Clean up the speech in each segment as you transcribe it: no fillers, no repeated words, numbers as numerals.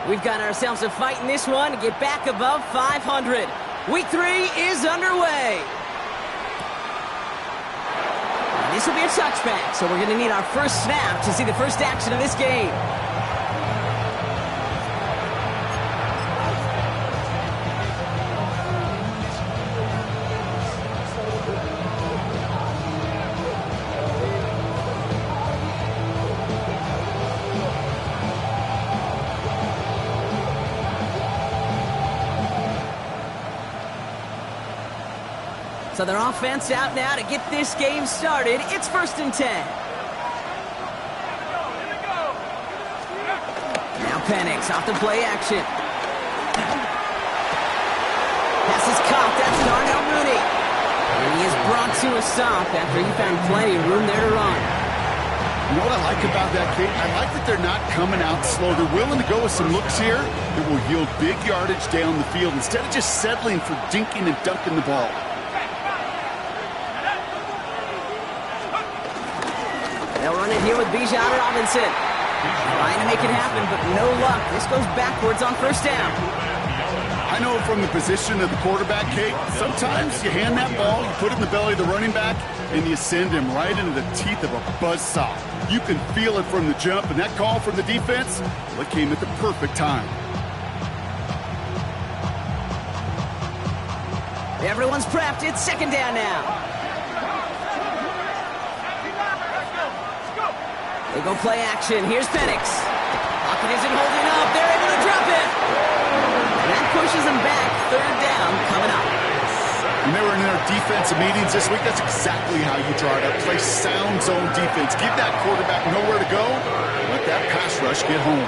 We've got ourselves a fight in this one to get back above 500. Week 3 is underway. This will be a touchback, so we're going to need our first snap to see the first action of this game. So their offense out now to get this game started. It's 1st and 10. Now Penix off the play action. Pass is caught. That's Darnell Mooney. And he is brought to a stop after he found plenty of room there to run. You know what I like about that, Kate? I like that they're not coming out slow. They're willing to go with some looks here that will yield big yardage down the field instead of just settling for dinking and dunking the ball. They'll run it here with Bijan Robinson. Trying to make it happen, but no luck. This goes backwards on 1st down. I know from the position of the quarterback, Kate, sometimes you hand that ball, you put it in the belly of the running back, and you send him right into the teeth of a buzzsaw. You can feel it from the jump, and that call from the defense, well, it came at the perfect time. Everyone's prepped. It's 2nd down now. They go play action. Here's Penix. Pocket isn't holding up. They're able to drop it. And that pushes them back. 3rd down coming up. When they were in their defensive meetings this week, that's exactly how you draw it up. Play sound zone defense. Give that quarterback nowhere to go. Let that pass rush get home.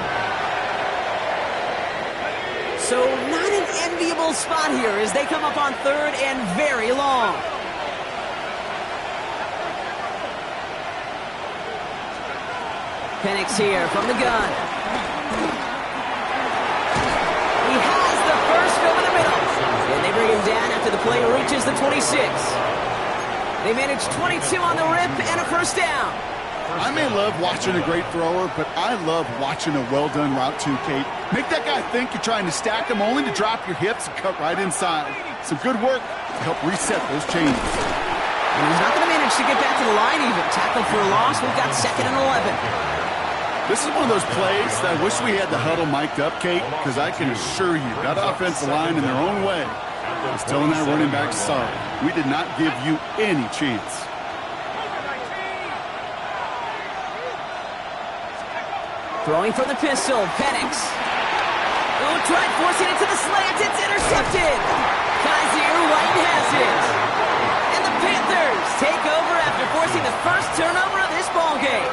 So not an enviable spot here as they come up on 3rd and very long. Penix here from the gun. He has the first over the middle. And they bring him down after the play reaches the 26. They manage 22 on the rip and a 1st down. I may love watching a great thrower, but I love watching a well-done route too, Kate. Make that guy think you're trying to stack him only to drop your hips and cut right inside. Some good work to help reset those chains. And he's not going to manage to get back to the line even. Tackled for a loss. We've got 2nd and 11. This is one of those plays that I wish we had the huddle mic'd up, Kate, because I can assure you that offensive line in their own way is telling that running back, sorry, we did not give you any chance. Throwing from the pistol, Penix. Oh, tried forcing it to the slant. It's intercepted. Kaiser White has it. And the Panthers take over after forcing the first turnover of this ballgame.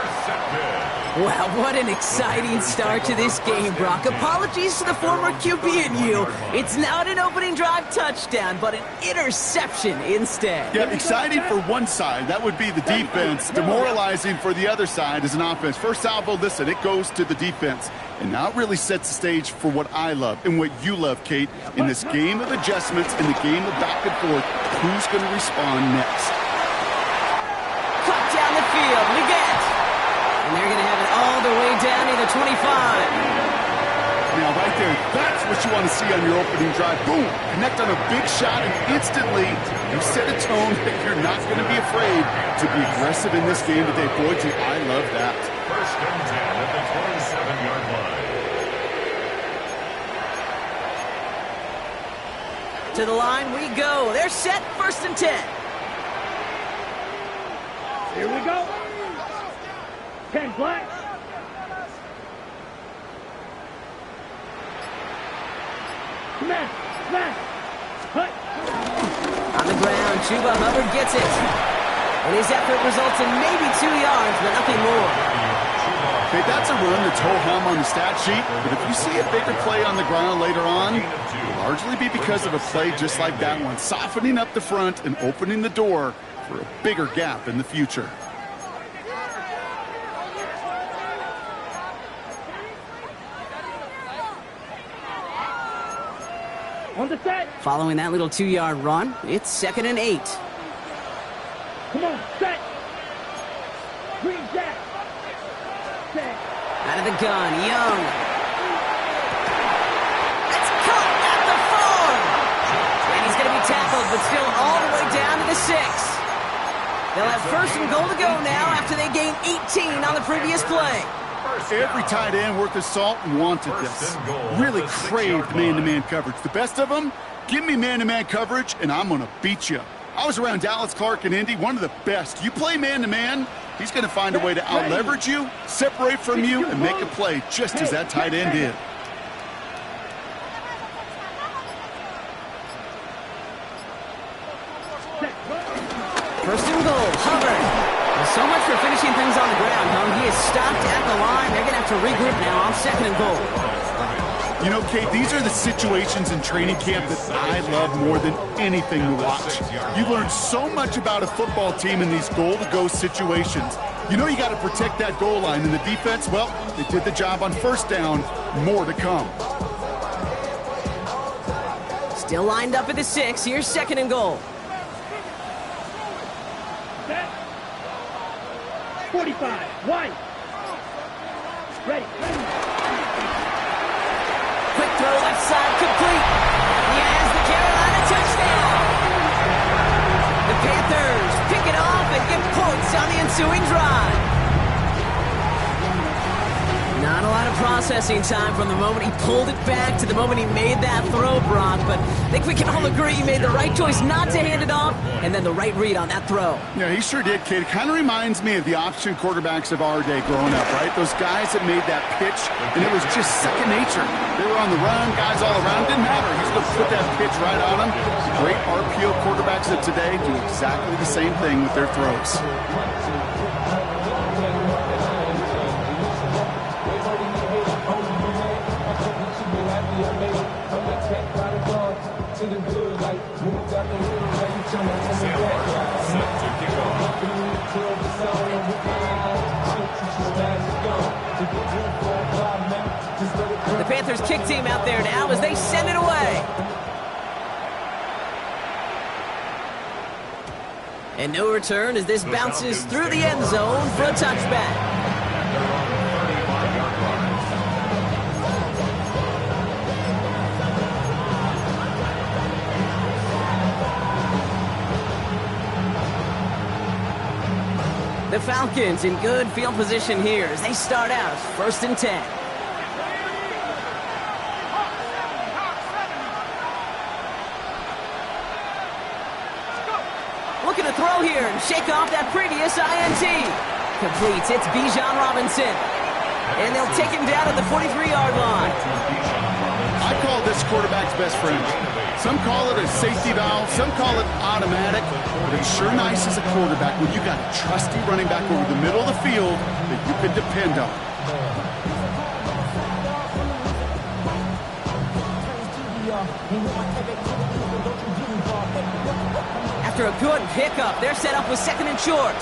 Wow, what an exciting start to this game, Brock. Apologies to the former QB in you. It's not an opening drive touchdown, but an interception instead. Yeah, exciting for one side. That would be the defense. Demoralizing for the other side as an offense. First salvo, listen, it goes to the defense. And now it really sets the stage for what I love and what you love, Kate, in this game of adjustments, in the game of back and forth. Who's going to respond next? Cut down the field. Leggett. And they're going to have it all the way down to the 25. Now, right there, that's what you want to see on your opening drive. Boom! Connect on a big shot, and instantly you set a tone that you're not going to be afraid to be aggressive in this game today. Boy, do I love that. 1st and 10 at the 27-yard line. To the line we go. They're set. 1st and 10. Here we go. 10 flat. Smash, smash, cut. On the ground, Chuba Hubbard gets it. And his effort results in maybe 2 yards, but nothing more. Okay, that's a run that's ho-hum on the stat sheet, but if you see a bigger play on the ground later on, it'll largely be because of a play just like that one, softening up the front and opening the door for a bigger gap in the future. On the set. Following that little 2-yard run, it's 2nd and 8. Come on, set. Green jack. Set. Out of the gun, Young. tackled, but still all the way down to the 6. They'll have first and goal to go now after they gained 18 on the previous play. Every tight end worth his salt wanted this. Really craved man-to-man coverage. The best of them, give me man-to-man coverage, and I'm going to beat you. I was around Dallas Clark and Indy, one of the best. You play man-to-man, he's going to find a way to out-leverage you, separate from you, and make a play just as that tight end did. First and goal, Hubbard. Well, so much for finishing things on the ground, huh? He is stopped at the line. They're going to have to regroup now on second and goal. You know, Kate, these are the situations in training camp that I love more than anything to watch. You learn so much about a football team in these goal-to-go situations. You know you got to protect that goal line. And the defense, well, they did the job on first down. More to come. Still lined up at the 6. Here's second and goal. 45, wide. Ready. Quick throw left side, complete. He has the Carolina touchdown. The Panthers pick it off and get points on the ensuing drive. Not a lot of processing time from the moment he pulled it back to the moment he made that throw, Brock. But I think we can all agree he made the right choice not to hand it off, and then the right read on that throw. Yeah, he sure did, Kate. It kind of reminds me of the option quarterbacks of our day growing up, right? Those guys that made that pitch, and it was just second nature. They were on the run, guys all around. Didn't matter. He's going to put that pitch right on him. Great RPO quarterbacks of today do exactly the same thing with their throws. The Panthers kick team out there now as they send it away. And no return as this bounces through the end zone for a touchback. The Falcons in good field position here as they start out first and 10. Looking to throw here and shake off that previous INT. Completes. It's Bijan Robinson. And they'll take him down at the 43-yard line. I call this quarterback's best friend. Some call it a safety valve, some call it automatic, but it's sure nice as a quarterback when you got a trusty running back over the middle of the field that you can depend on. After a good pickup, they're set up with second and short.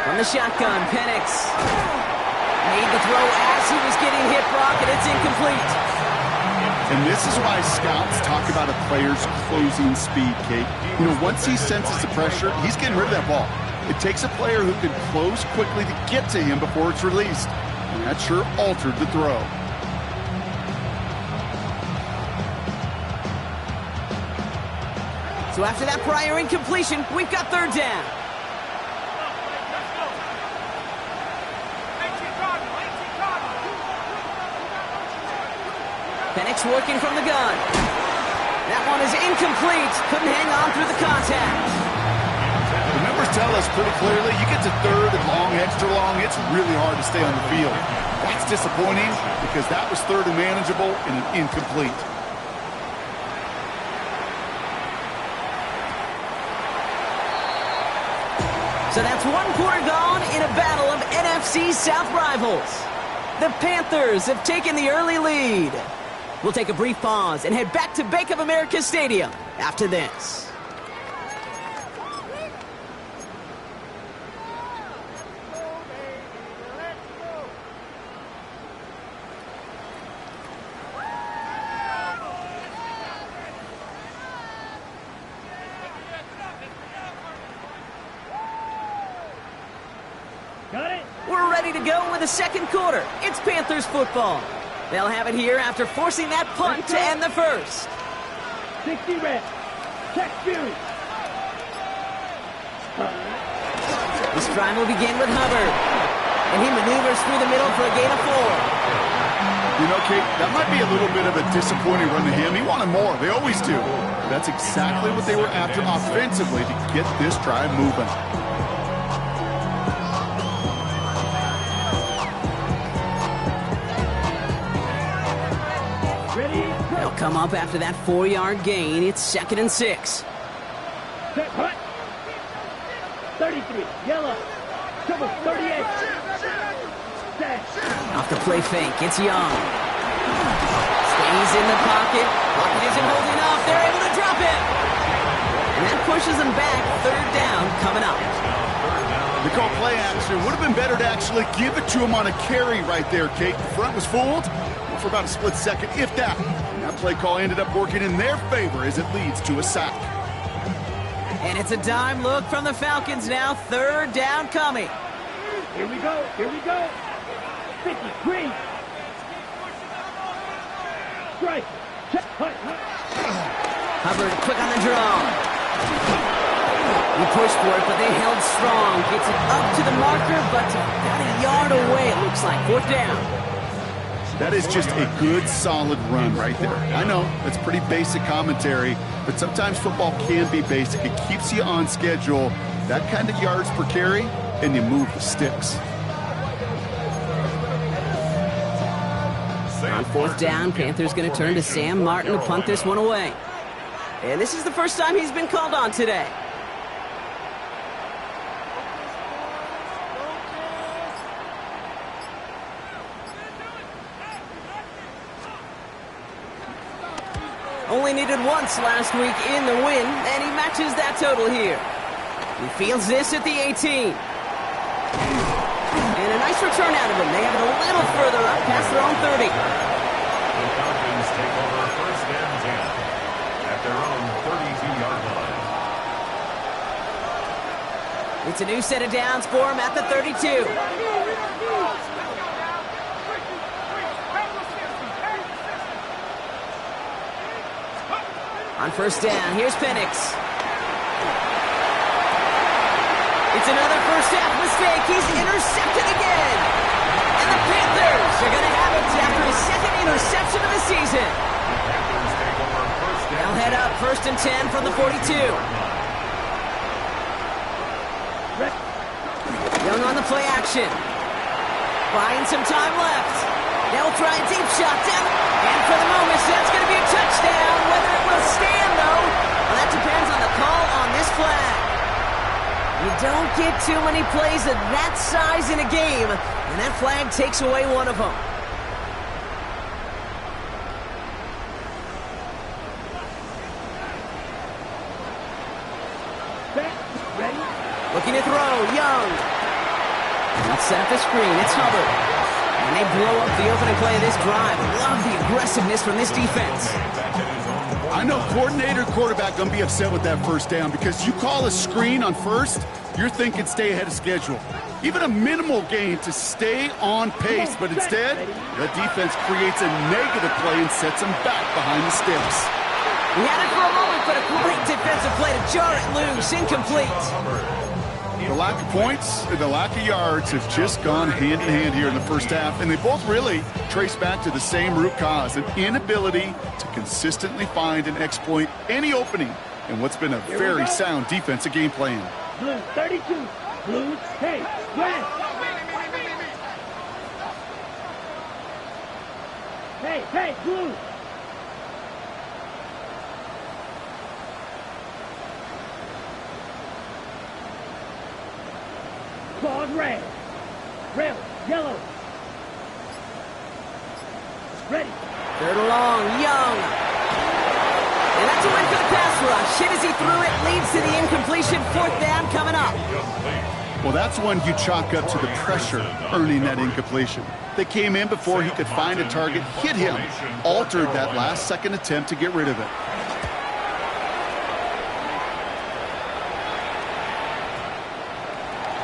From the shotgun, Penix made the throw as he was getting hit, Brock, and it's incomplete. And this is why scouts talk about a player's closing speed, Kate. You know, once he senses the pressure, he's getting rid of that ball. It takes a player who can close quickly to get to him before it's released. And that sure altered the throw. So after that prior incompletion, we've got third down. Penix working from the gun. That one is incomplete. Couldn't hang on through the contact. The numbers tell us pretty clearly, you get to third and long, extra long, it's really hard to stay on the field. That's disappointing because that was third and manageable and an incomplete. So that's one quarter gone in a battle of NFC South rivals. The Panthers have taken the early lead. We'll take a brief pause and head back to Bank of America Stadium after this. Got it? We're ready ready to go with the second quarter. It's Panthers football. They'll have it here after forcing that punt to end the first. 60 reps. Check Fury. This drive will begin with Hubbard. And he maneuvers through the middle for a gain of 4. You know, Kate, that might be a little bit of a disappointing run to him. He wanted more. They always do. That's exactly what they were after offensively to get this drive moving. They'll come up after that 4-yard gain. It's 2nd and 6. Set, hut. 33, yellow. Double 38. Set. Off the play fake, it's Young. Stays in the pocket. Pocket isn't holding up. They're able to drop it. And that pushes them back. 3rd down coming up. They call play action. Would have been better to actually give it to him on a carry right there, Kate. The front was fooled for about a split second, if that. And that play call ended up working in their favor as it leads to a sack. And it's a dime look from the Falcons now. 3rd down coming. Here we go. Here we go. 50, green. Strike. Check. Hut, hut. Hubbard quick on the draw. He pushed for it, but they held strong. Gets it up to the marker, but about a yard away, it looks like. 4th down. That is just a good, solid run right there. I know, that's pretty basic commentary, but sometimes football can be basic. It keeps you on schedule. That kind of yards per carry, and you move the sticks. On 4th down, Panthers going to turn to Sam Martin to punt this one away. And this is the first time he's been called on today. Only needed once last week in the win, and he matches that total here. He fields this at the 18. And a nice return out of him. They have it a little further up past their own 30. The Falcons take over 1st and 10 at their own 32-yard line. It's a new set of downs for him at the 32. On 1st down, here's Penix. It's another first-half mistake. He's intercepted again. And the Panthers are going to have it after his 2nd interception of the season. They'll head up 1st and 10 from the 42. Young on the play action. Buying some time left. They'll try a deep shot down. And for the moment, that's going to be a touchdown. Whether it will stand, though, well, that depends on the call on this flag. You don't get too many plays of that size in a game, and that flag takes away one of them. Ready? Looking to throw, Young. Let's set up the screen. It's Hubbard. And they blow up the opening play of this drive. Love the aggressiveness from this defense. I know coordinator quarterback going to be upset with that 1st down because you call a screen on 1st, you're thinking stay ahead of schedule. Even a minimal gain to stay on pace, but instead, the defense creates a negative play and sets them back behind the sticks. He had it for a moment, but a great defensive play to jar it loose. Incomplete. The lack of points and the lack of yards have just gone hand in hand here in the 1st half, and they both really trace back to the same root cause, an inability to consistently find and exploit any opening in what's been a very sound defensive game plan. Blue 32. Blue, hey, red. Hey, blue. Claws red. Red, yellow. Ready. 3rd and long, Young. And that's a win for the pass rush. Hit as he threw it, leads to the incompletion. 4th down coming up. Well, that's one you chalk up to the pressure earning that incompletion. They came in before he could find a target, hit him, altered that last-second attempt to get rid of it.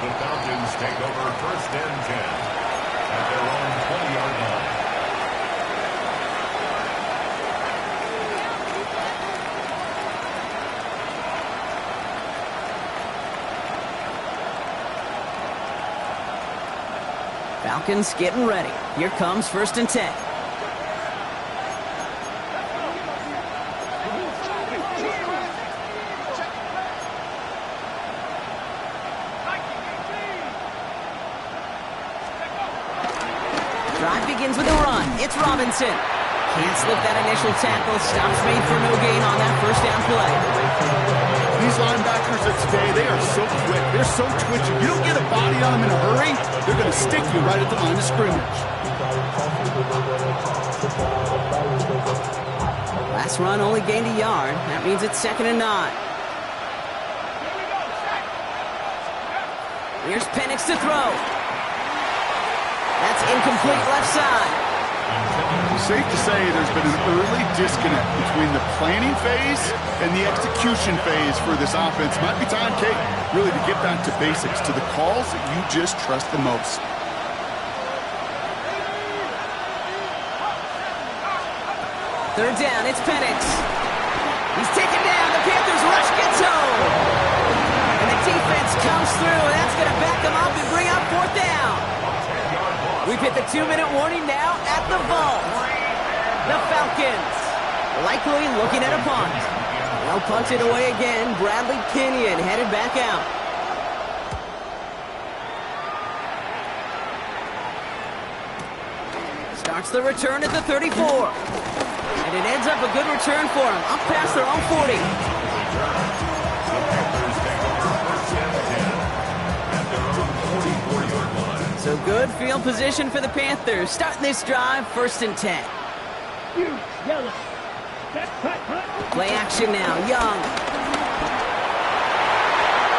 The Falcons take over 1st and 10 at their own 20-yard line. Falcons getting ready. Here comes 1st and 10. Drive begins with a run. It's Robinson. Can't slip that initial tackle. Stops made for no gain on that first down play. These linebackers of today, they are so quick. They're so twitchy. You don't get a body on them in a hurry, they're going to stick you right at the line of scrimmage. Last run only gained a yard. That means it's 2nd and 9. Here's Penix to throw. That's incomplete left side. Safe to say there's been an early disconnect between the planning phase and the execution phase for this offense. Might be time, Kate, really to get back to basics, to the calls that you just trust the most. Third down, it's Penix. He's taken down. The Panthers rush gets home. And the defense comes through, and that's going to back them up and bring up 4th down. We've hit the 2-minute warning now at the vault. The Falcons likely looking at a punt. They'll punt it away again. Bradley Pinion headed back out. Starts the return at the 34. And it ends up a good return for them, up past their own 40. So good field position for the Panthers. Starting this drive, 1st and 10. Play action now, Young.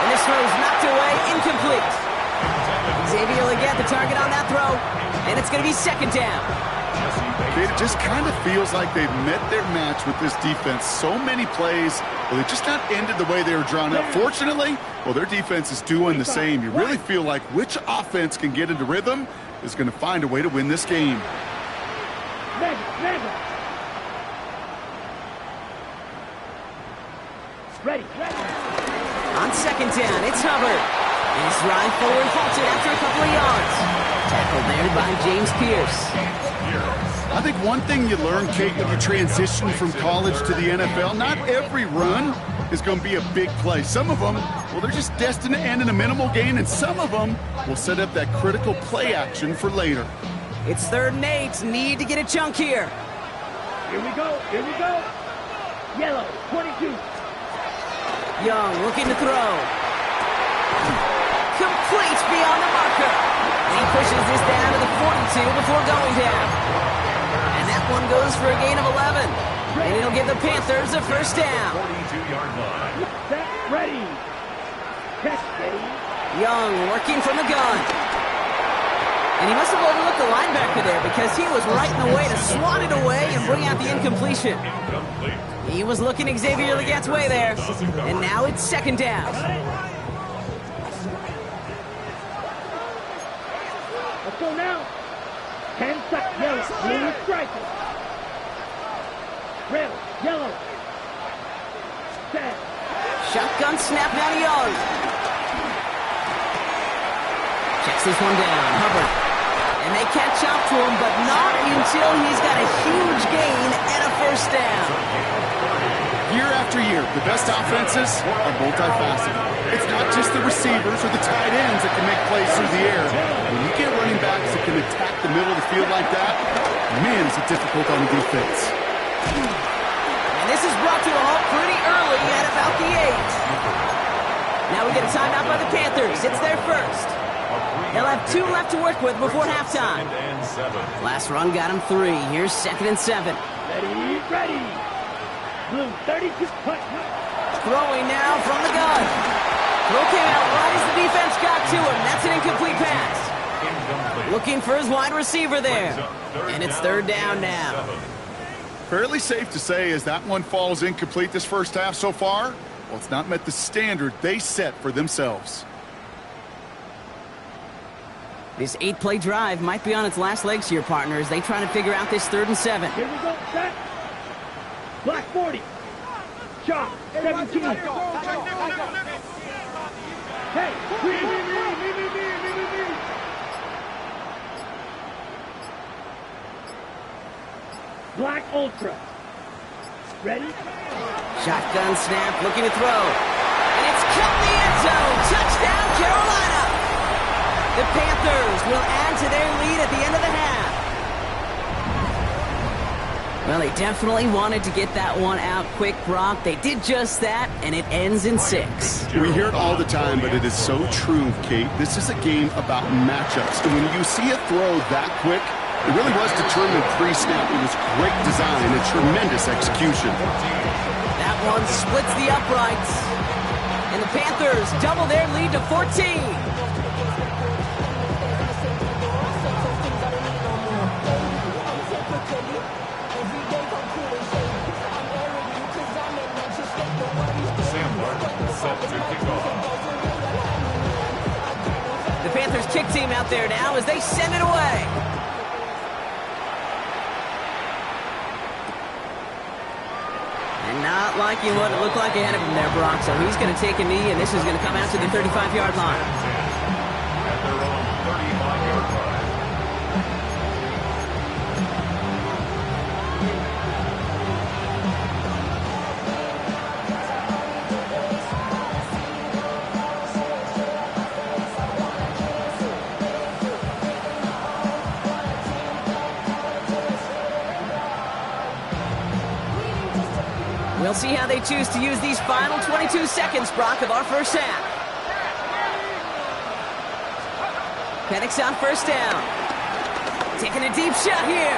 And this throw's knocked away, incomplete. Xavier Legette the target on that throw, and it's going to be 2nd down. It just kind of feels like they've met their match with this defense. So many plays, well, they've just not ended the way they were drawn up. Fortunately, well, their defense is doing the same. You really feel like which offense can get into rhythm is going to find a way to win this game. Ready. On 2nd down, it's Hubbard. His ride forward halted after a couple of yards. Tackled there by James Pierce. I think one thing you learn, Kate, when you transition from college to the NFL, not every run is going to be a big play. Some of them, well, they're just destined to end in a minimal gain, and some of them will set up that critical play action for later. It's 3rd and 8. Need to get a chunk here. Here we go. Yellow, 22. Young looking to throw. Complete beyond the marker. And he pushes this down to the 42 before going down. And that one goes for a gain of 11. And it'll give the Panthers a 1st down. 42-yard line. Set, ready. Catch, ready. Young working from the gun. And he must have overlooked the linebacker there because he was right in the way to swat it away and bring out the incompletion. He was looking Xavier Legette's way there. And now it's 2nd down. Let's go now. 10 seconds. Yellow. Blue striker. Red. Yellow. Set. Shotgun snap now to Young. Checks this one down. Hubbard. And they catch up to him, but not until he's got a huge gain and a 1st down. Year after year, the best offenses are multifaceted. It's not just the receivers or the tight ends that can make plays through the air. When you get running backs that can attack the middle of the field like that, man, is it difficult on the defense. And this is brought to a halt pretty early at about the 8. Now we get a timeout by the Panthers. It's their 1st. They'll have 2 left to work with before halftime. Last run got him 3. Here's 2nd and 7. Ready. Blue, 32, punt. Throwing now from the gun. Throw came out right as the defense got to him. That's an incomplete pass. Looking for his wide receiver there. And it's 3rd down now. Fairly safe to say as that one falls incomplete this first half so far, well, it's not met the standard they set for themselves. This 8-play drive might be on its last legs here, partners. They trying to figure out this 3rd and 7. Here we go, set. Black 40. Shot, 17. Hey, me. Black Ultra. Ready? Shotgun snap, looking to throw. And it's caught in the end zone. Touchdown, Carolina. The Panthers will add to their lead at the end of the half. Well, they definitely wanted to get that one out quick, Brock. They did just that, and it ends in 6. We hear it all the time, but it is so true, Kate. This is a game about matchups. And when you see a throw that quick, it really was determined pre-snap. It was great design and tremendous execution. That one splits the uprights. And the Panthers double their lead to 14. The Panthers kick team out there now as they send it away. And not liking what it looked like ahead of him there, Brock. So he's going to take a knee, and this is going to come out to the 35-yard line. At their own 35-yard line. We'll see how they choose to use these final 22 seconds, Brock, of our first half. Penix on first down. Taking a deep shot here.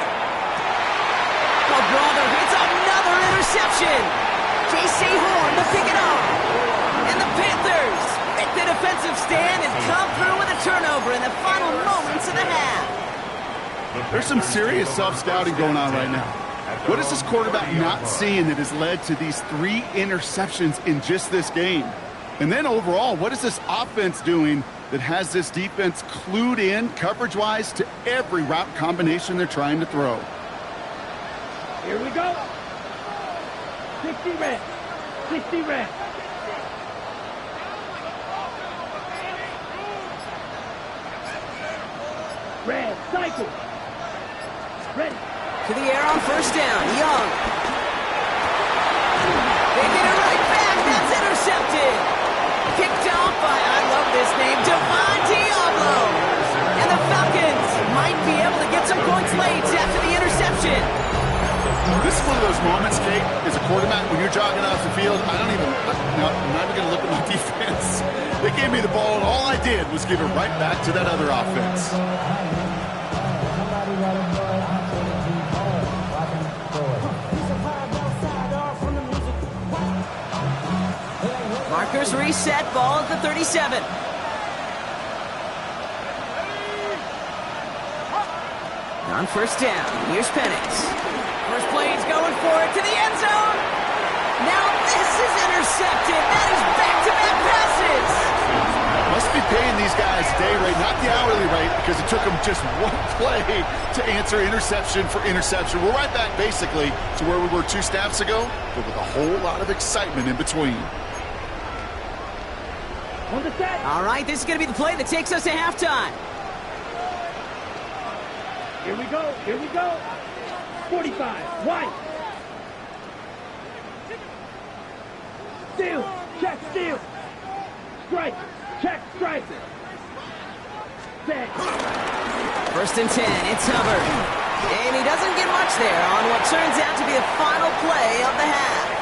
Oh, brother, it's another interception. J.C. Horn to pick it off. And the Panthers make the defensive stand and come through with a turnover in the final moments of the half. There's some serious self-scouting going on right now. What is this quarterback not seeing that has led to these 3 interceptions in just this game? And then overall, what is this offense doing that has this defense clued in coverage-wise to every route combination they're trying to throw? Here we go. 60 red. 60 red. Red, cycle. Ready. To the air on first down. Young. They get it right back. That's intercepted. Picked off by, I love this name, Devon Diablo. And the Falcons might be able to get some points late after the interception. This is one of those moments, Kate, as a quarterback, when you're jogging off the field, I'm not even going to look at my defense. They gave me the ball, and all I did was give it right back to that other offense. Markers reset, ball at the 37. On first down, here's Penix. First play, he's going for it to the end zone. Now this is intercepted. That is back-to-back passes. Must be paying these guys day rate, not the hourly rate, because it took them just one play to answer interception for interception. We're right back, basically, to where we were 2 snaps ago, but with a whole lot of excitement in between. On the set. All right, this is going to be the play that takes us to halftime. Here we go. Here we go. 45. White. Steal. Check. Steal. Strike. Check. Strike. Set. First and 10. It's Hubbard. And he doesn't get much there on what turns out to be the final play of the half.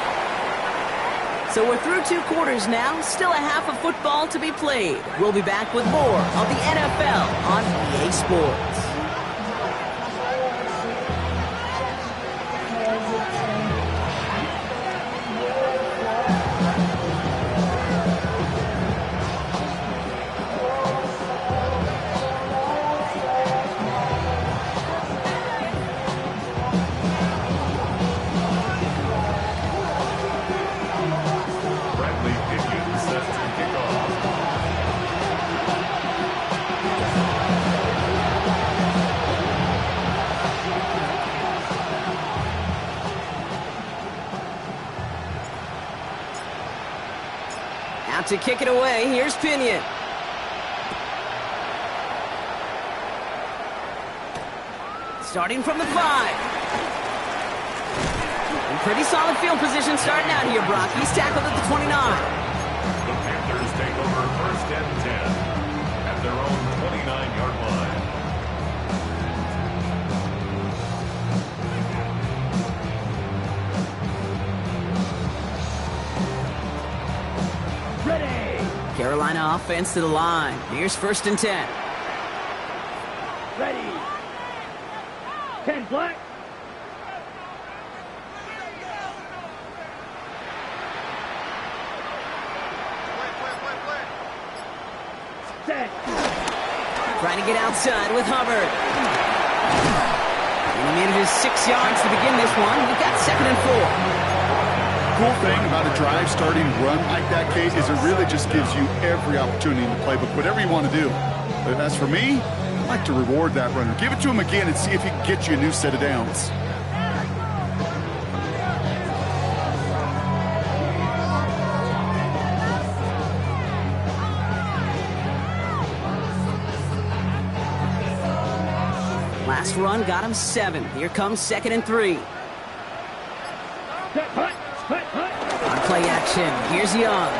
So we're through 2 quarters now, still a half of football to be played. We'll be back with more of the NFL on EA Sports. Out to kick it away, here's Pinion. Starting from the 5. In pretty solid field position starting out here, Brock. He's tackled at the 29. The Panthers take over 1st and 10 at their own 29-yard line. Ready. Carolina offense to the line. Here's 1st and 10. Ready. 10 black. Set. Trying to get outside with Hubbard. And he manages 6 yards to begin this one. We've got 2nd and 4. Cool thing about a drive starting run like that, Kate, is it really just gives you every opportunity in the playbook, whatever you want to do. But as for me, I like to reward that runner. Give it to him again and see if he can get you a new set of downs. Last run got him 7. Here comes 2nd and 3. Set. Hut. Hut. Hut. On play action, here's Young.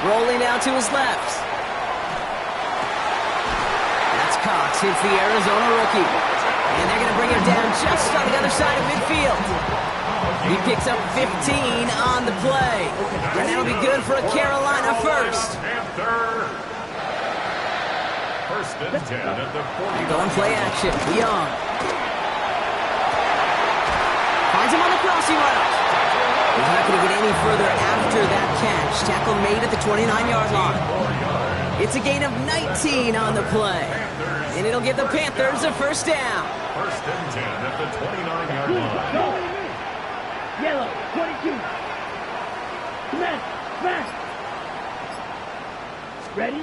Rolling out to his left. That's Cox, hits the Arizona rookie. And they're going to bring him down just on the other side of midfield. He picks up 15 on the play. And that'll be good for a Carolina first. Panther. 1st and 10 at the 40. Going play action, Young. Finds him on the crossing route. He's not going to get any further after that catch. Tackle made at the 29-yard line. It's a gain of 19 on the play. And it'll give the Panthers a 1st down. 1st and 10 at the 29-yard Go. line. Yellow. 22. Smash. Smash. Ready.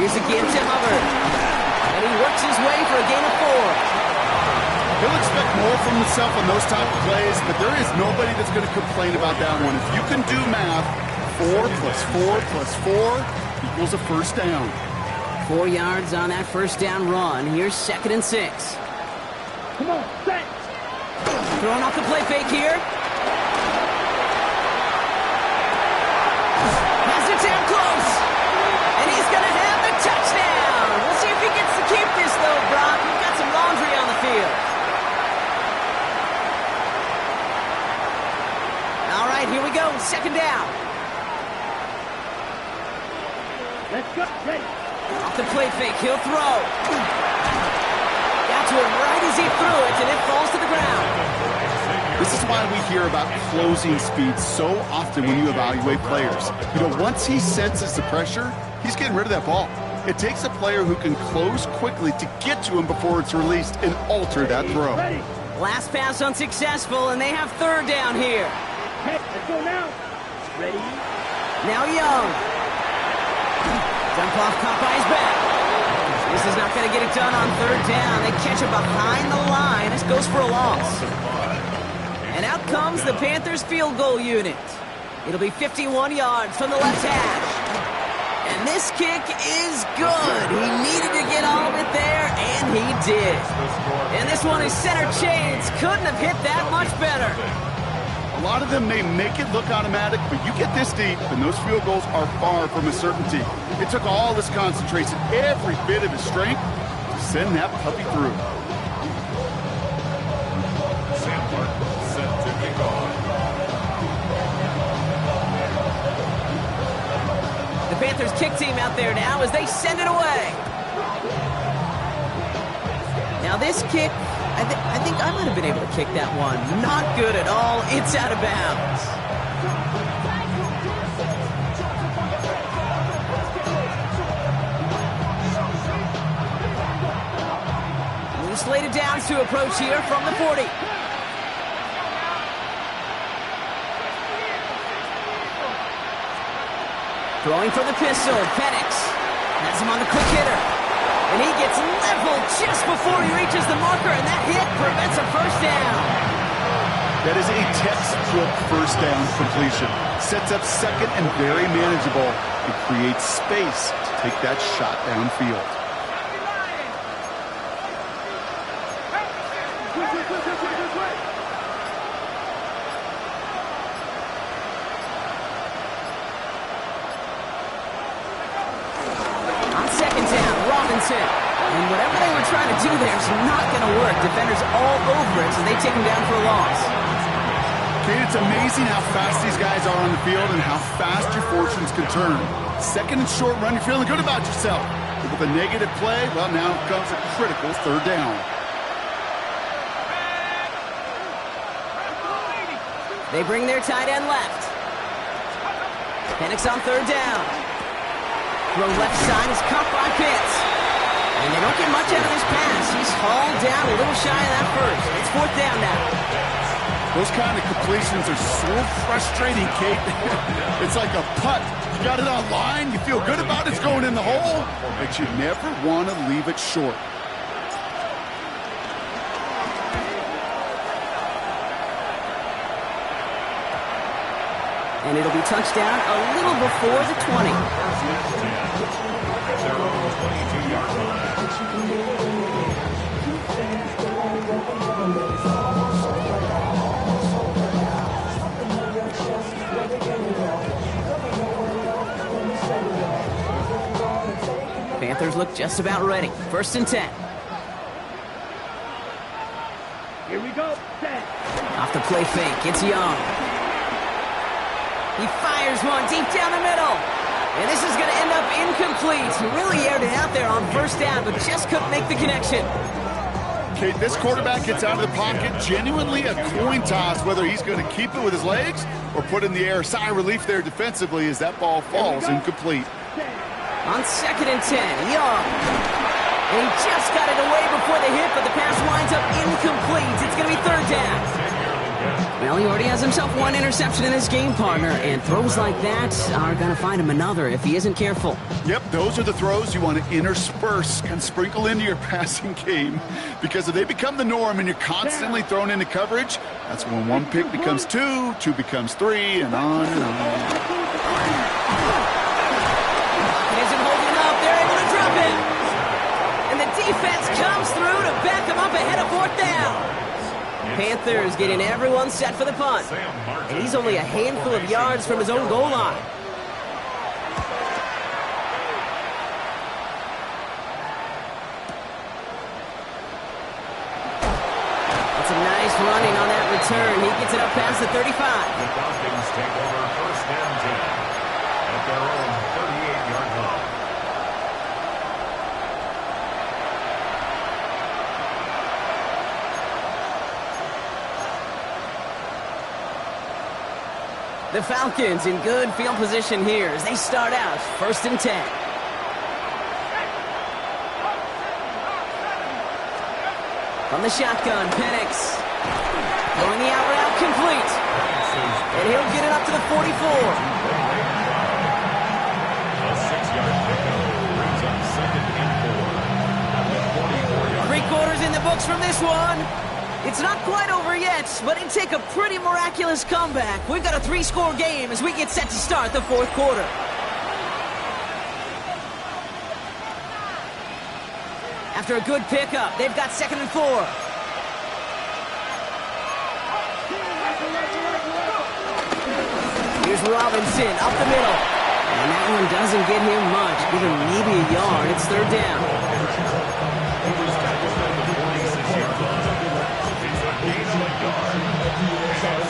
Here's again to Hubbard. And he works his way for a gain of 4. He'll expect more from himself on those type of plays, but there is nobody that's going to complain about that one. If you can do math, 4 plus 4 plus 4 equals a 1st down. 4 yards on that 1st down run. Here's 2nd and 6. Come on. Set. Throwing off the play fake here. Has it down close. And he's going to have the touchdown. We'll see if he gets to keep this, though, Brock. We've got some laundry on the field. All right, here we go. 2nd down. Let's go. Ready. Off the play fake, he'll throw. Got to him right as he threw it, and it falls to the ground. This is why we hear about closing speed so often when you evaluate players. You know, once he senses the pressure, he's getting rid of that ball. It takes a player who can close quickly to get to him before it's released and alter that throw. Ready. Last pass unsuccessful, and they have 3rd down here. Hey, let's go now. Ready. Now Young. Dump off, caught by his back. This is not going to get it done on 3rd down. They catch it behind the line. This goes for a loss. And out comes the Panthers field goal unit. It'll be 51 yards from the left hash. And this kick is good. He needed to get all of it there, and he did. And this one is center chains. Couldn't have hit that much better. A lot of them may make it look automatic, but you get this deep, and those field goals are far from a certainty. It took all this concentration, every bit of his strength, to send that puppy through. Sam Martin set to kick off. The Panthers kick team out there now as they send it away. Now this kick, I think I might have been able to kick that one. Not good at all. It's out of bounds. New slated downs to approach here from the 40. Throwing for the pistol, Penix has him on the quick hitter. And he gets leveled just before he reaches the marker, and that hit prevents a 1st down. That is a textbook first down completion. Sets up second and very manageable. It creates space to take that shot downfield. On second down, Robinson. And whatever they were trying to do there is not going to work. Defenders all over it, so they take him down for a loss. Kate, it's amazing how fast these guys are on the field and how fast your fortunes can turn. Second and short run, you're feeling good about yourself. But with a negative play, well, now comes a critical third down. They bring their tight end left. Penix on third down. Throw left side is caught by Pitts. And they don't get much out of this pass. He's hauled down a little shy of that first. It's fourth down now. Those kind of completions are so frustrating, Kate. It's like a putt. You got it on line, you feel good about it's going in the hole, but you never want to leave it short. And it'll be touchdown a little before the 20. Their own 22-yard line. Panthers look just about ready. First and 10. Here we go. Set. Off the play fake, it's Young. He fires one deep down the middle. And this is going to end up incomplete. He really aired it out there on first down, but just couldn't make the connection. Kate, this quarterback gets out of the pocket, genuinely a coin toss, whether he's going to keep it with his legs or put in the air. Sigh of relief there defensively as that ball falls incomplete. On second and 10, Young. And he just got it away before the hit, but the pass winds up incomplete. It's going to be third down. Well, he already has himself one interception in this game, partner, and throws like that are going to find him another if he isn't careful. Yep, those are the throws you want to intersperse and sprinkle into your passing game, because if they become the norm and you're constantly thrown into coverage, that's when one pick becomes two, two becomes three, and on and on. He isn't holding up. They're able to drop it. And the defense comes through to back him up ahead of fourth down. Panthers getting everyone set for the punt. And he's only a handful of yards from his own goal line. That's a nice running on that return. He gets it up past the 35. The Falcons take over first and 10 at their own 38-yard line. The Falcons in good field position here as they start out first and 10. From the shotgun, Penix. Throwing the out route complete. And he'll get it up to the 44. A 6-yard pickup brings up second and 4 at the 44-yard line. 3/4 in the books from this one. It's not quite over yet, but it'd take a pretty miraculous comeback. We've got a 3-score game as we get set to start the fourth quarter. After a good pickup, they've got second and 4. Here's Robinson up the middle. And that one doesn't get him much. Give him maybe a yard. It's third down. He was tackled at the 46-yard line. It's a gain of a yard. And it's third down.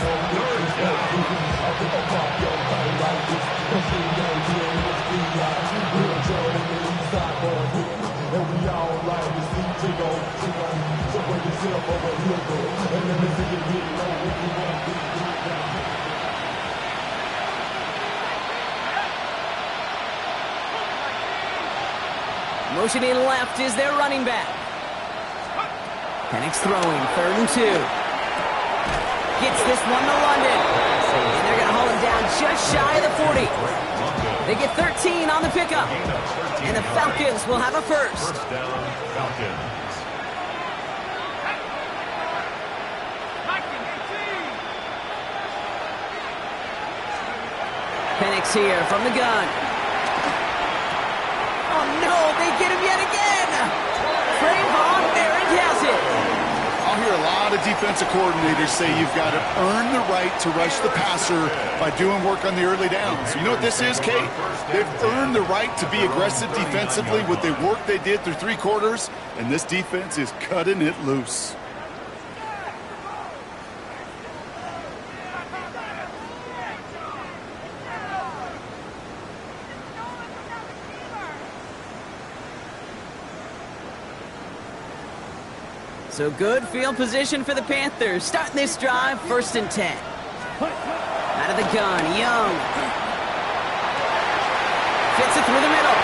Motioning left is their running back. Penix throwing, third and 2. Gets this one to London. And they're going to haul him down just shy of the 40. They get 13 on the pickup. And the Falcons will have a first. First down, Falcons. Penix here from the gun. Oh no, they get him yet again! Trayvon Merritt has it! I'll hear a lot of defensive coordinators say you've got to earn the right to rush the passer by doing work on the early downs. You know what this is, Kate? They've earned the right to be aggressive defensively with the work they did through 3 quarters, and this defense is cutting it loose. So good field position for the Panthers. Starting this drive, 1st and 10. Out of the gun, Young. Fits it through the middle.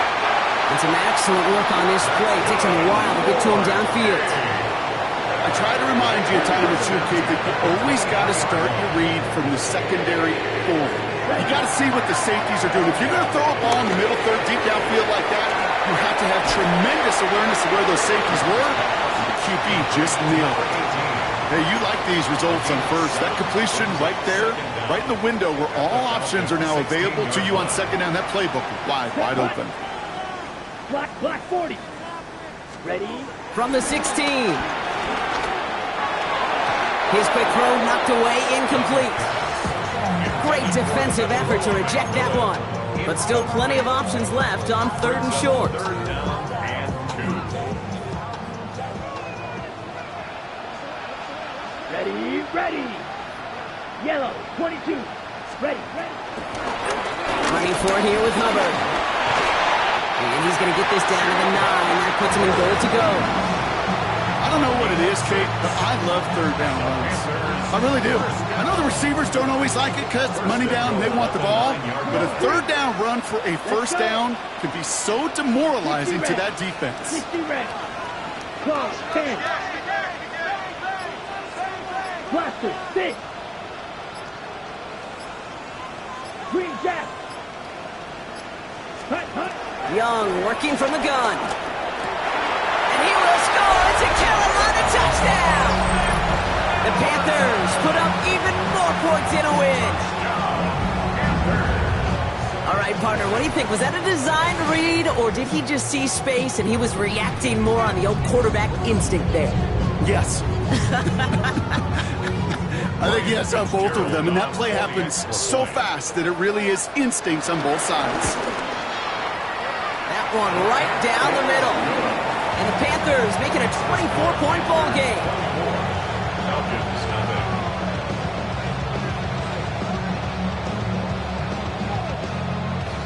And some excellent work on this play. Takes him a while to get to him downfield. I try to remind you a time or two, Kate, that you always got to start your read from the secondary forward. You got to see what the safeties are doing. If you're going to throw a ball in the middle third, deep downfield like that, you have to have tremendous awareness of where those safeties were. QB just nailed it. Hey, you like these results on first. That completion right there, right in the window where all options are now available to you on second down. That playbook wide open. Block 40. Ready? From the 16. His quick throw knocked away, incomplete. Great defensive effort to reject that one. But still plenty of options left on 3rd and short. Ready. Yellow, 22. Ready. Running for it here with Hubbard. And he's going to get this down to the 9, and that puts him in goal to go. I don't know what it is, Kate, but I love 3rd down runs. I really do. I know the receivers don't always like it because money down, they want the ball. But a 3rd down run for a 1st down can be so demoralizing to that defense. 60 ready. Close, 10. Blaster, 6. Green Jack. Hunt. Young working from the gun. And he will score. It's a Carolina touchdown. The Panthers put up even more points in a win. All right, partner, what do you think? Was that a design read, or did he just see space and he was reacting more on the old quarterback instinct there? Yes. I think yes on both of them, and that play happens so fast that it really is instincts on both sides. That one right down the middle. And the Panthers making a 24-point ball game. Falcons have it.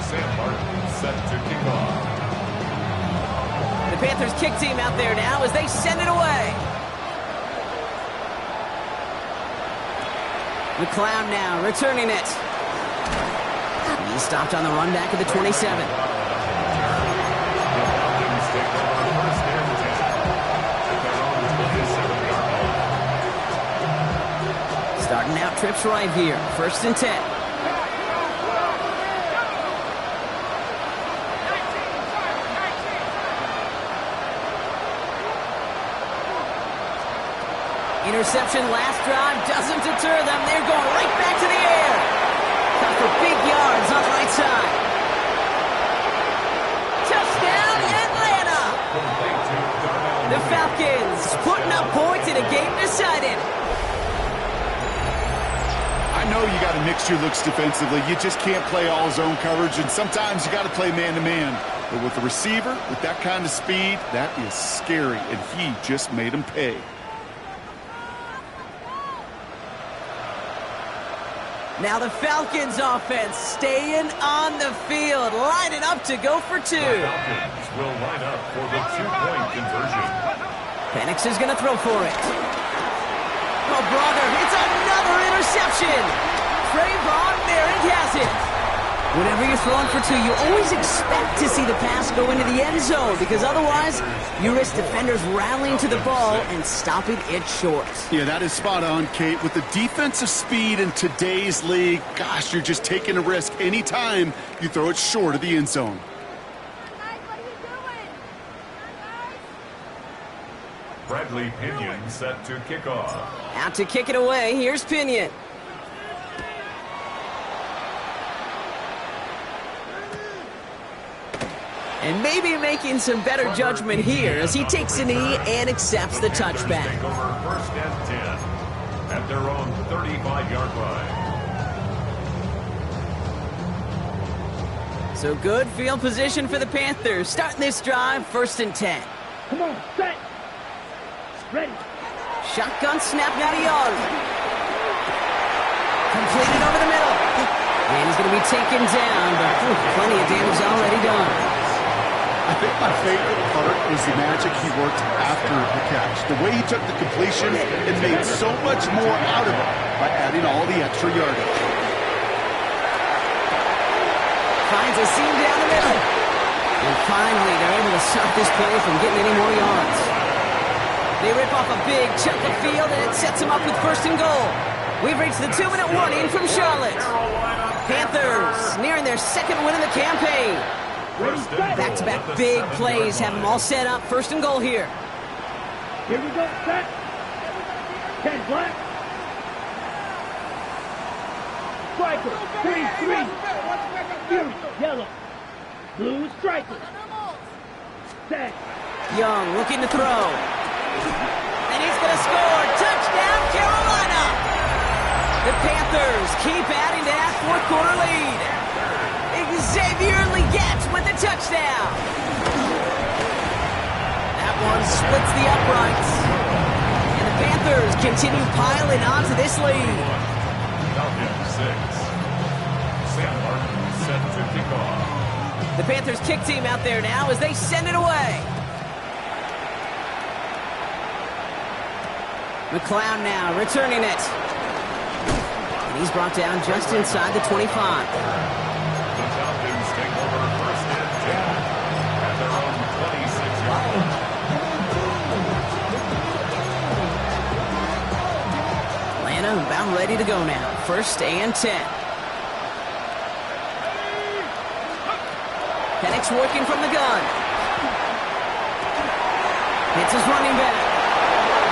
Sam Martin set to kick off. The Panthers kick team out there now as they send it away. McLeod now returning it. He stopped on the run back at the 27. Starting out trips right here. 1st and 10. Interception last drive doesn't deter them. They're going right back to the air. Cut for big yards on the right side. Touchdown, Atlanta! The Falcons putting up points in a game decided. I know you got to mix your looks defensively. You just can't play all zone coverage, and sometimes you got to play man-to-man. But with the receiver, with that kind of speed, that is scary, and he just made him pay. Now the Falcons offense staying on the field, lining up to go for 2. The Falcons will line up for the 2-point conversion. Penix is going to throw for it. Oh, brother, it's another interception. Trayvon Merritt has it. Whenever you're throwing for 2, you always expect to see the pass go into the end zone because otherwise you risk defenders rallying to the ball and stopping it short. Yeah, that is spot on, Kate. With the defensive speed in today's league, gosh, you're just taking a risk anytime you throw it short of the end zone. Bradley Pinion set to kick off. Out to kick it away, here's Pinion. And maybe making some better judgment here as he takes a knee and accepts the touchback. Take over first and 10 at their own 35-yard line. So good field position for the Panthers. Starting this drive, first and 10. Come on, set. Ready. Shotgun snap now to Young. Completed over the middle. And he's going to be taken down, but plenty of damage already done. I think my favorite part was the magic he worked after the catch. The way he took the completion and made so much more out of it by adding all the extra yardage. Finds a seam down the middle. And finally, they're able to stop this play from getting any more yards. They rip off a big chunk of field, and it sets them up with first and goal. We've reached the 2-minute warning from Charlotte. Panthers nearing their second win of the campaign. Back-to-back big plays have them all set up. First and goal here. Here we go, set. 10 black. Striker, 3-3. Blue, yellow. Blue striker. Set. Young looking to throw. And he's going to score. Touchdown, Carolina. The Panthers keep adding to that fourth quarter lead. Xavier Leggett with the touchdown. That one splits the uprights. And the Panthers continue piling onto this lead. Falcons 6. Sam Martin set to kick off. The Panthers kick team out there now as they send it away. McLeod now returning it. And he's brought down just inside the 25. The Falcons take over first and 10 at their own 26-yard line. Atlanta about ready to go now. First and 10. Penix working from the gun. Hits his running back.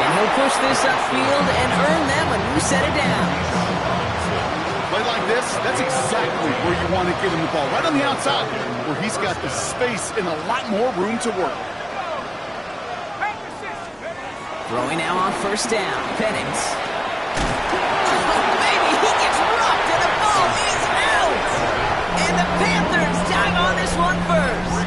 And he'll push this upfield and earn them a new set of downs. Play like this, that's exactly where you want to get him the ball. Right on the outside, where he's got the space and a lot more room to work. Throwing now on first down. Penix. Oh, baby, he gets rocked and the ball is out. And the Panthers dive on this one first.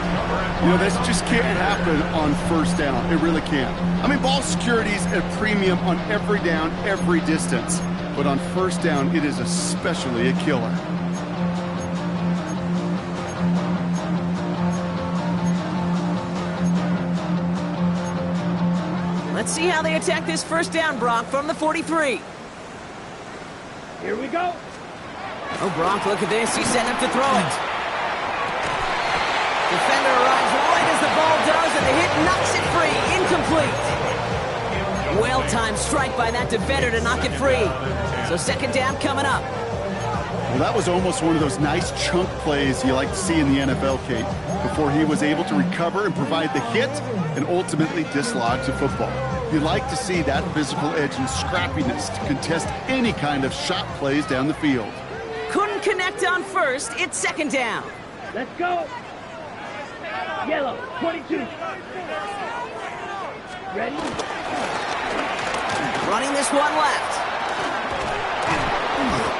You know, this just can't happen on first down. It really can't. I mean, ball security's at premium on every down, every distance. But on first down, it is especially a killer. Let's see how they attack this first down, Brock, from the 43. Here we go. Oh, Brock, look at this. He's setting up to throw it. Defender arrives right as the ball does, and the hit knocks it free. Incomplete. Well-timed strike by that defender to knock it free. So second down coming up. Well, that was almost one of those nice chunk plays you like to see in the NFL, Kate, before he was able to recover and provide the hit and ultimately dislodge the football. You like to see that physical edge and scrappiness to contest any kind of shot plays down the field. Couldn't connect on first. It's second down. Let's go. Yellow, 22. Ready? Running this one left.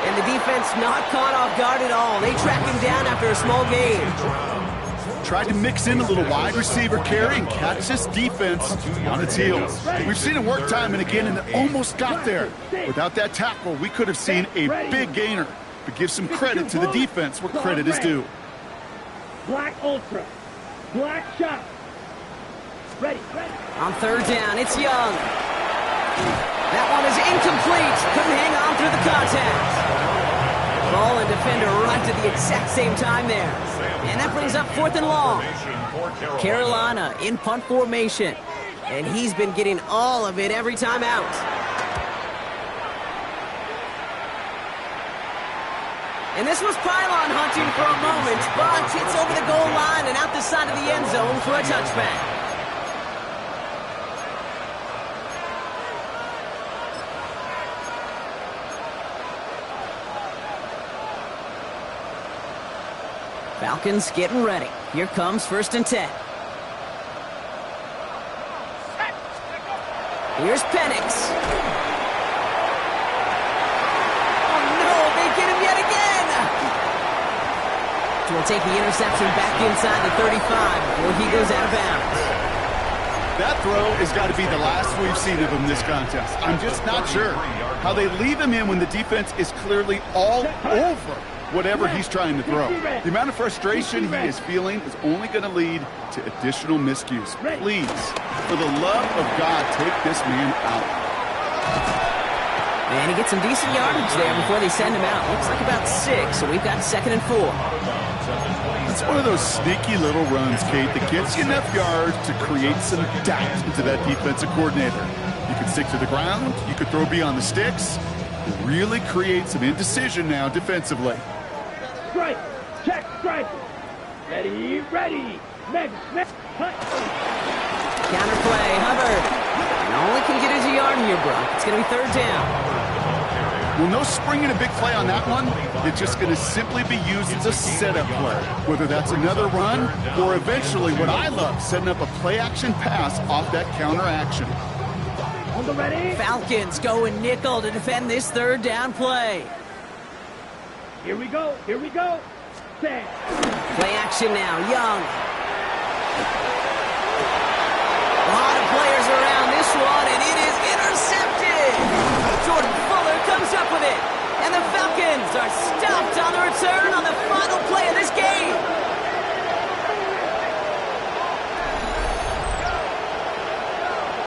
And the defense not caught off guard at all. They track him down after a small gain. Tried to mix in a little wide receiver carry and catch this defense on its heels. We've seen it work time and again, and it almost got there. Without that tackle, we could have seen a big gainer. But give some credit to the defense where credit is due. Black Ultra. Black shot. Ready. On third down, it's Young. That one is incomplete. Couldn't hang on through the contact. Ball and defender arrived at the exact same time there. And that brings up fourth and long. Carolina in punt formation. And he's been getting all of it every time out. And this was pylon hunting for a moment, but it's over the goal line and out the side of the end zone for a touchback. Falcons getting ready. Here comes 1st and 10. Here's Penix. Oh no, they get him yet again. We'll take the interception back inside the 35 before he goes out of bounds. That throw has got to be the last we've seen of him this contest. I'm just not sure how they leave him in when the defense is clearly all over whatever he's trying to throw. The amount of frustration he is feeling is only going to lead to additional miscues. Please, for the love of God, take this man out. And he gets some decent yardage there before they send him out. Looks like about 6, so we've got 2nd and 4. It's one of those sneaky little runs, Kate, that gets you enough yards to create some doubt into that defensive coordinator. You can stick to the ground, you could throw beyond the sticks, really create some indecision now defensively. Strike. Check. Strike. Ready. Next. Cut. Counterplay, Hubbard. And only can get his yard here, Brock. It's going to be 3rd down. Well, no springing a big play on that one. It's just going to simply be used as a setup play. Whether that's another run or eventually what I love, setting up a play-action pass off that counter-action. On the ready. Falcons going nickel to defend this 3rd down play. Here we go. Set. Play action now, Young. A lot of players around this one, and it is intercepted. Jordan Fuller comes up with it, and the Falcons are stopped on the return on the final play